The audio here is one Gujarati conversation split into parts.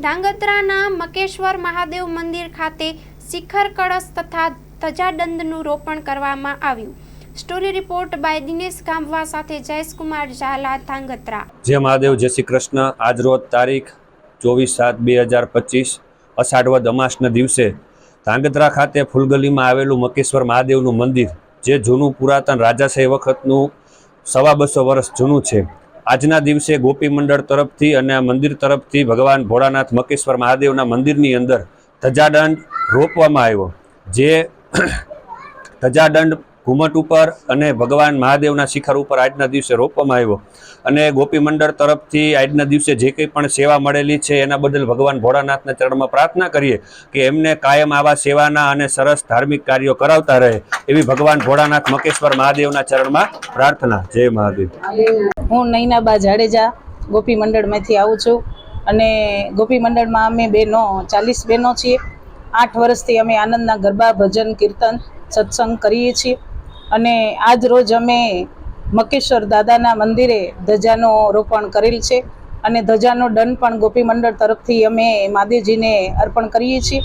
ધાંગધ્રાના મકેશ્વર મહાદેવ મંદિર ખાતે શિખર કળશ તથા ધજાદંડનું રોપણ કરવામાં આવ્યું. સ્ટોરી રિપોર્ટ બાય દિનેશ ગામવા સાથે જયેશકુમાર ઝાલા, ધાંગધ્રા. જય મહાદેવ, જય શ્રી કૃષ્ણ. આજ રોજ તારીખ 24/7/2025 અષાઢવદ અમાસના દિવસે ધાંગધ્રા ખાતે ફૂલગલીમાં આવેલું મકેશ્વર મહાદેવનું મંદિર, જે જૂનું પુરાતન રાજાશાહી વખતનું 250 વર્ષ જૂનું છે. આજના દિવસે ગોપી મંડળ તરફથી અને આ મંદિર તરફથી ભગવાન ભોળાનાથ મકેશ્વર મહાદેવના મંદિરની અંદર ધજાદંડ રોપવામાં આવ્યો. જે ધજાદંડ ઘુમટ ઉપર અને ભગવાન મહાદેવના શિખર ઉપર આજના દિવસે રોપવામાં આવ્યો. અને ગોપી મંડળ તરફથી આજના દિવસે જે કંઈ પણ સેવા મળેલી છે એના બદલ ભગવાન ભોળાનાથના ચરણમાં પ્રાર્થના કરીએ કે એમને કાયમ આવા સેવાના અને સરસ ધાર્મિક કાર્યો કરાવતા રહે, એવી ભગવાન ભોળાનાથ મકેશ્વર મહાદેવના ચરણમાં પ્રાર્થના. જય મહાદેવ. હું નૈનાબા જાડેજા ગોપી મંડળમાંથી આવું છું અને ગોપી મંડળમાં અમે બહેનો 40 બહેનો છીએ. 8 વર્ષથી અમે આનંદના ગરબા, ભજન, કીર્તન, સત્સંગ કરીએ છીએ. અને આજ રોજ અમે મકેશ્વર દાદાના મંદિરે ધજાનો રોપણ કરેલ છે અને ધજાનો દંડ પણ ગોપી મંડળ તરફથી અમે મહાદેવજીને અર્પણ કરીએ છીએ.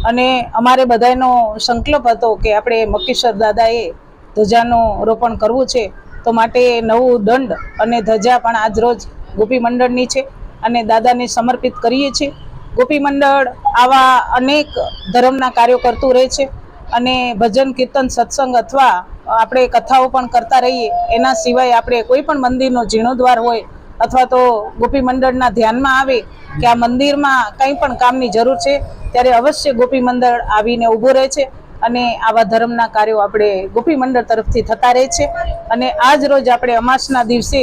અને અમારે બધાનો સંકલ્પ હતો કે આપણે મકેશ્વર દાદાએ ધજાનું રોપણ કરવું છે, તો માટે નવું દંડ અને ધજા પણ આજ રોજ ગોપી મંડળની છે અને દાદાને સમર્પિત કરીએ છીએ. ગોપી મંડળ આવા અનેક ધર્મના કાર્યો કરતું રહે છે અને ભજન, કીર્તન, સત્સંગ અથવા આપણે કથાઓ પણ કરતા રહીએ. એના સિવાય આપણે કોઈ પણ મંદિરનો જીર્ણોદ્વાર હોય અથવા તો ગોપી મંડળના ધ્યાનમાં આવે કે આ મંદિરમાં કંઈ પણ કામની જરૂર છે, ત્યારે અવશ્ય ગોપી મંડળ આવીને ઊભું રહે છે અને આવા ધર્મના કાર્યો આપણે ગોપી મંડળ તરફથી થતા રહે છે. અને આજ રોજ આપણે અમાસના દિવસે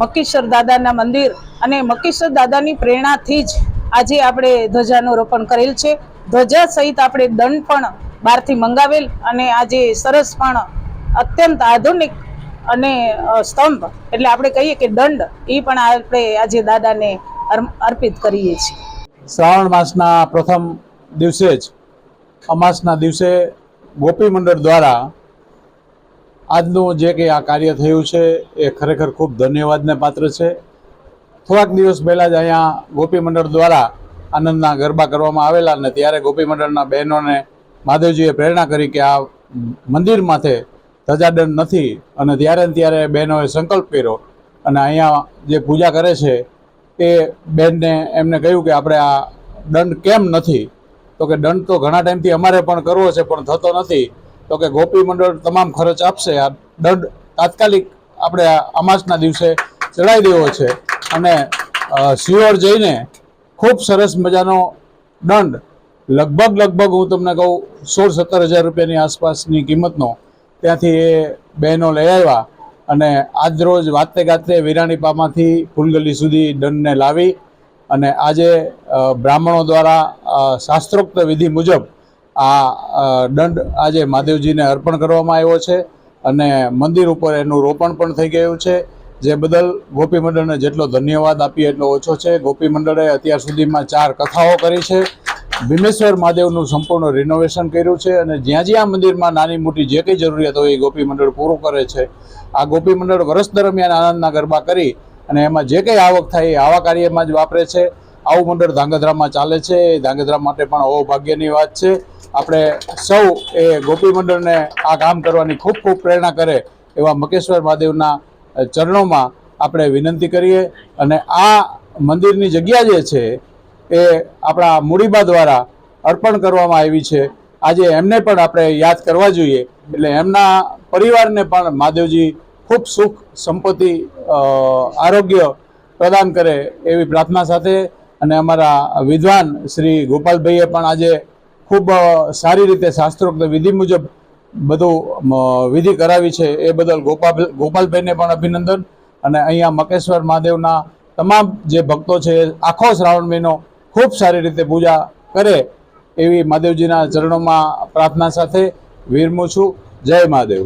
મકેશ્વર દાદાના મંદિર અને મકેશ્વર દાદાની પ્રેરણાથી જ આજે આપણે ધજાનું રોપણ કરેલ છે. ધજા સહિત આપણે દંડ પણ બહારથી મંગાવેલ અને આજે સરસ પણ અત્યંત આધુનિક અને સ્તંભ એટલે આપણે કહીએ કે દંડ, એ પણ આપણે આજે દાદાને અર્પિત કરીએ છીએ. શ્રાવણ માસના પ્રથમ દિવસે જ અમાસના દિવસે ગોપી મંડળ દ્વારા આજનું જે કંઈ આ કાર્ય થયું છે એ ખરેખર ખૂબ ધન્યવાદને પાત્ર છે. થોડાક દિવસ પહેલાં જ અહીંયા ગોપી મંડળ દ્વારા આનંદના ગરબા કરવામાં આવેલા અને ત્યારે ગોપી મંડળના બહેનોને મહાદેવજીએ પ્રેરણા કરી કે આ મંદિર માથે ધજાદંડ નથી, અને ત્યારે બહેનોએ સંકલ્પ કર્યો અને અહીંયા જે પૂજા કરે છે એ બહેનને એમને કહ્યું કે આપણે આ દંડ કેમ નથી, તો કે દંડ તો ઘણા ટાઈમથી અમારે પણ કરવો છે પણ થતો નથી, તો કે ગોપી મંડળ તમામ ખર્ચ આપશે, આ દંડ તાત્કાલિક આપણે અમાસના દિવસે ચડાવી દેવો છે. અને સિયોર જઈને ખૂબ સરસ મજાનો દંડ લગભગ હું તમને કહું 16-17 હજાર રૂપિયાની આસપાસની કિંમતનો ત્યાંથી એ બહેનો લઈ આવ્યા અને આજ રોજ વાતે ગાતે વિરાણીપામાંથી ફૂલગલી સુધી દંડને લાવી અને આજે બ્રાહ્મણો દ્વારા શાસ્ત્રોક્ત વિધિ મુજબ આ દંડ આજે મહાદેવજીને અર્પણ કરવામાં આવ્યો છે અને મંદિર ઉપર એનું રોપણ પણ થઈ ગયું છે. જે બદલ ગોપી મંડળને જેટલો ધન્યવાદ આપીએ એટલો ઓછો છે. ગોપી મંડળે અત્યાર સુધીમાં 4 કથાઓ કરી છે, ભીમેશ્વર મહાદેવનું સંપૂર્ણ રિનોવેશન કર્યું છે અને જ્યાં મંદિરમાં નાની મોટી જે કંઈ જરૂરિયાત હોય એ ગોપી મંડળ પૂરું કરે છે. આ ગોપી મંડળ વર્ષ દરમિયાન આનંદના ગરબા કરી અને એમાં જે કંઈ આવક થાય એ આવા કાર્યમાં જ વાપરે છે. આવું મંડળ ધાંગધ્રામાં ચાલે છે. એ ધાંગધ્રા માટે પણ અહોભાગ્યની વાત છે. આપણે સૌ એ ગોપી મંડળને આ કામ કરવાની ખૂબ પ્રેરણા કરે એવા મકેશ્વર મહાદેવના ચરણોમાં આપણે વિનંતી કરીએ. અને આ મંદિરની જગ્યા જે છે એ આપણા મૂડીબા દ્વારા અર્પણ કરવામાં આવી છે. આજે એમને પણ આપણે યાદ કરવા જોઈએ, એટલે એમના પરિવારને પણ મહાદેવજી ખૂબ સુખ, સંપત્તિ, આરોગ્ય પ્રદાન કરે એવી પ્રાર્થના સાથે. અને અમારા વિદ્વાન શ્રી ગોપાલભાઈએ પણ આજે ખૂબ સારી રીતે શાસ્ત્રોક્ત વિધિ મુજબ બધું વિધિ કરાવી છે, એ બદલ ગોપાલભાઈને પણ અભિનંદન. અને અહીંયા મકેશ્વર મહાદેવના તમામ જે ભક્તો છે આખો શ્રાવણ મહિનો ખૂબ સારી રીતે પૂજા કરે એવી મહાદેવજીના ચરણોમાં પ્રાર્થના સાથે વિરમું છું. જય મહાદેવ.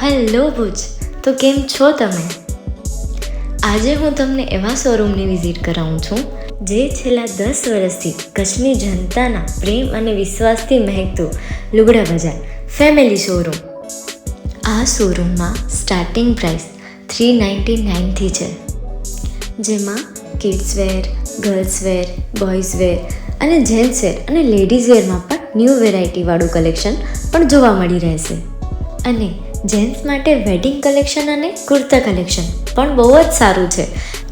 હેલો ભુજ, તો કેમ છો તમે? આજે હું તમને એવા શોરૂમની વિઝિટ કરાવું છું જે છેલ્લા 10 વર્ષથી કચ્છની જનતાના પ્રેમ અને વિશ્વાસથી મહેકતું લુગડા બજાર ફેમિલી શોરૂમ. આ શોરૂમમાં સ્ટાર્ટિંગ પ્રાઇસ 399થી છે. જેમાં kids wear, girls wear, boys wear અને જેન્ટ્સ વેર અને લેડીઝ વેરમાં પણ ન્યૂ વેરાયટીવાળું કલેક્શન પણ જોવા મળી રહેશે. અને જેન્ટ્સ માટે વેડિંગ કલેક્શન અને કુર્તા કલેક્શન પણ બહુ જ સારું છે.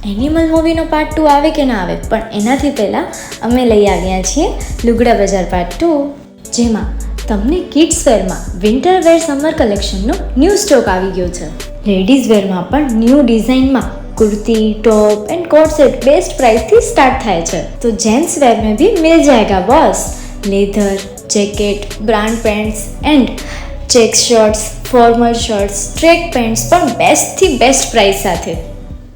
એનિમલ મૂવીનો પાર્ટ 2 આવે કે ના આવે, પણ એનાથી પહેલાં અમે લઈ આવ્યા છીએ લુગડા બજાર પાર્ટ 2, જેમાં તમને કિડ્સ વેરમાં વિન્ટર વેર સમર કલેક્શનનો ન્યૂ સ્ટોક આવી ગયો છે. લેડીઝ વેરમાં પણ ન્યૂ ડિઝાઇનમાં kurti, top and coat set best price थी स्टार्ट थाय छे. तो जेंट्स वेर में भी मिल जाएगा boss. Leather, jacket, brand pants and check shirts, formal shirts, track pants पर बेस्ट थी बेस्ट प्राइस साथे.